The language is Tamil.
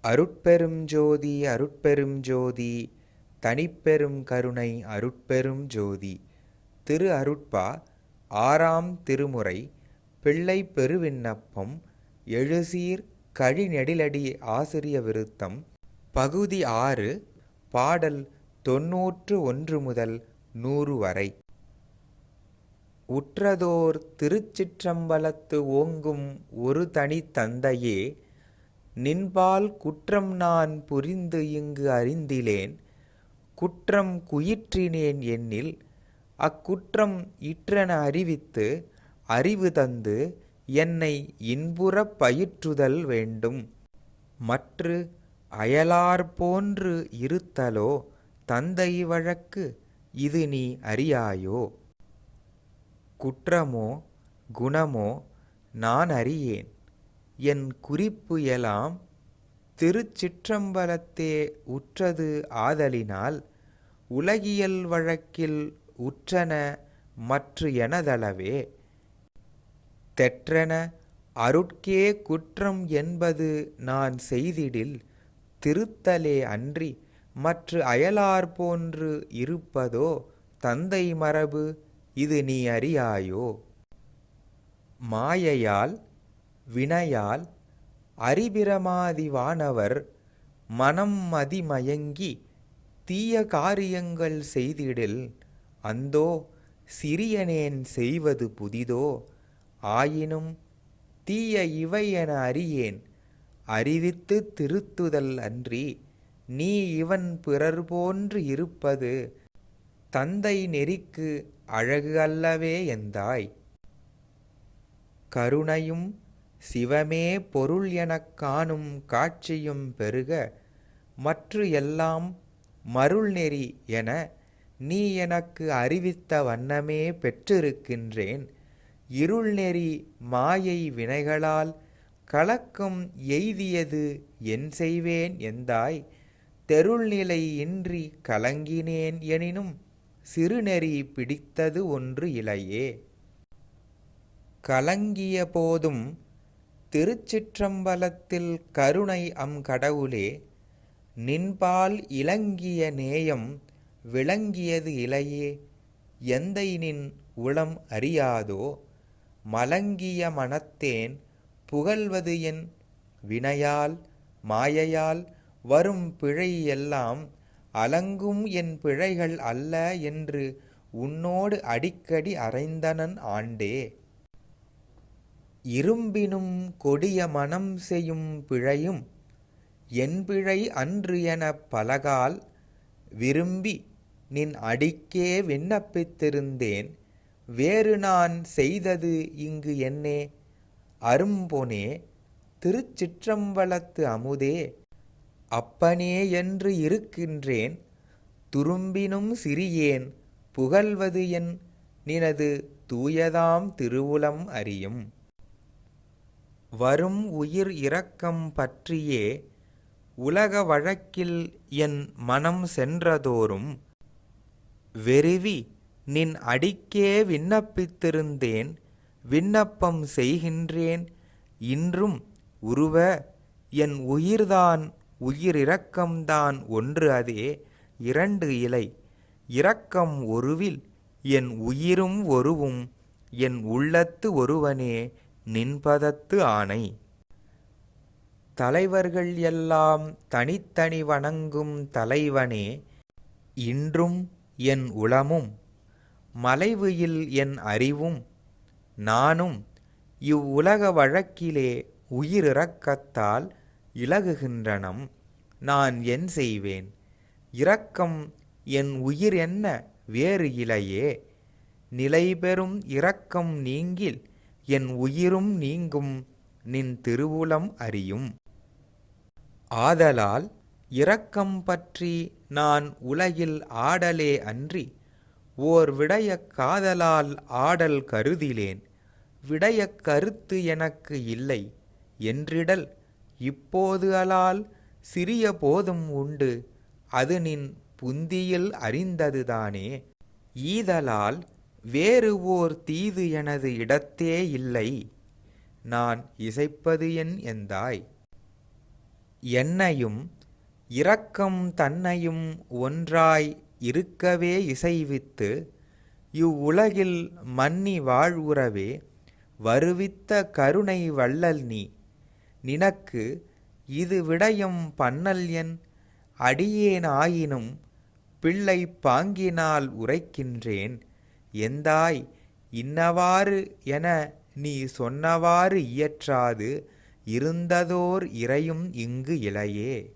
அருட்பெரும் ஜோதி அருட்பெரும் ஜோதி தனிப்பெரும் கருணை அருட்பெரும் ஜோதி. திரு அருட்பா ஆறாம் திருமுறை பிள்ளை பெருவிண்ணப்பம் எழுசீர் கழிநெடிலடி ஆசிரிய விருத்தம் பகுதி 6 பாடல் 91 முதல் 100 வரை. உற்றதோர் திருச்சிற்றம்பலத்து ஓங்கும் ஒரு தனி தந்தையே, நின்பால் குற்றம் நான் புரிந்து இங்கு அறிந்திலேன். குற்றம் குயிற்றினேன் எண்ணில் அக்குற்றம் இற்றென அறிவித்து அறிவு தந்து என்னை இன்புறப் பயிற்றுதல் வேண்டும். மற்று அயலார் போன்று இருத்தலோ தந்தை வழக்கு, இது நீ அறியாயோ? குற்றமோ குணமோ நான் அறியேன், என் குறிப்பு எலாம் திருச்சிற்றம்பலத்தே உற்றது ஆதலினால், உலகியல் வழக்கில் உற்றன மற்று எனதளவே. தெற்றென அருட்கே குற்றம் என்பது நான் செய்திடில், திருத்தலே அன்றி மற்று அயலார் போன்று இருப்பதோ தந்தை மரபு, இது நீ அறியாயோ? மாயையால் வினையால் அறிபிரமாதி வானவர் மனம் மதிமயங்கி தீய காரியங்கள் செய்திடில், அந்தோ சிறியனேன் செய்வது புதிதோ? ஆயினும் தீய இவை என அறியேன், அறிவித்து திருத்துதல் அன்றி நீ இவன் பிறர் போன்று இருப்பது தந்தை நெறிக்கு அழகு அல்லவே எந்தாய். கருணையும் சிவமே பொருள் எனக் காணும் காட்சியும் பெருக, மற்று எல்லாம் மருள் நெறி என நீ எனக்கு அறிவித்த வண்ணமே பெற்றிருக்கின்றேன். இருள் நெறி மாயை வினைகளால் கலக்கம் எய்தியது என் செய்வேன் எந்தாய். தெருள்நிலை இன்றி கலங்கினேன் எனினும் சிறுநெறி பிடித்தது ஒன்று இலையே. கலங்கிய போதும் திருச்சிற்றம்பலத்தில் கருணை அம் கடவுளே, நின்பால் இலங்கிய நேயம் விளங்கியது இலையே. எந்தை நின் உளம் அறியாதோ? மலங்கிய மனத்தேன் புகழ்வது என் வினையால் மாயையால் வரும் பிழை எல்லாம் அலங்கும் என் பிழைகள் அல்ல என்று உன்னோடு அடிக்கடி அறைந்தனன் ஆண்டே. இரும்பினும் கொடிய மனம் செய்யும் பிழையும் என் பிழை அன்று எனப் பலகால் விரும்பி நின் அடிக்கே விண்ணப்பித்திருந்தேன். வேறு நான் செய்தது இங்கு என்னே? அரும்பொனே திருச்சிற்றம்பலத்து அமுதே, அப்பனே என்று இருக்கின்றேன். துரும்பினும் சிறியேன் புகழ்வது என் நினது தூயதாம் திருவுளம் அறியும். வரும் உயிர் இரக்கம் பற்றியே உலக வழக்கில் என் மனம் சென்றதோறும் வெறுவி நின் அடிக்கே விண்ணப்பித்திருந்தேன். விண்ணப்பம் செய்கின்றேன் இன்றும் உருவ, என் உயிர்தான் உயிரிரக்கம்தான் ஒன்று, அதே இரண்டு இலை. இரக்கம் ஒருவில் என் உயிரும் ஒருவும், என் உள்ளத்து ஒருவனே நின்பதத்து ஆணை. தலைவர்கள் எல்லாம் தனித்தனி வணங்கும் தலைவனே, இன்றும் என் உளமும் மலைவுயில் என் அறிவும் நானும் இவ்வுலக வழக்கிலே உயிரிரக்கத்தால் இலகுகின்றனம். நான் என் செய்வேன்? இரக்கம் என் உயிர் என்ன வேறு இலையே. நிலை பெறும் இரக்கம் நீங்கில் என் உயிரும் நீங்கும், நின் திருவுளம் அறியும். ஆதலால் இரக்கம் பற்றி நான் உலகில் ஆடலே அன்றி ஓர் விடயக் காதலால் ஆடல் கருதிலேன். விடயக் கருத்து எனக்கு இல்லை என்றிடல் இப்போது அலால் சிறிய போதும் உண்டு, அது நின் புந்தியில் அறிந்ததுதானே. ஈதலால் வேறு ஓர் தீது எனது இடத்தே இல்லை, நான் இசைப்பது என் எந்தாய். என்னையும் இரக்கம் தன்னையும் ஒன்றாய் இருக்கவே இசைவித்து இவ்வுலகில் மன்னி வாழ்வுறவே வருவித்த கருணை வள்ளல் நீ. நினக்கு இது விடயம் பன்னல் என் அடியேன் ஆயினும் பிள்ளை பாங்கினால் உரைக்கின்றேன். எந்தாய் இன்னவாறு என நீ சொன்னவாறு இயற்றாது இருந்ததோர் இறையும் இங்கு இலையே.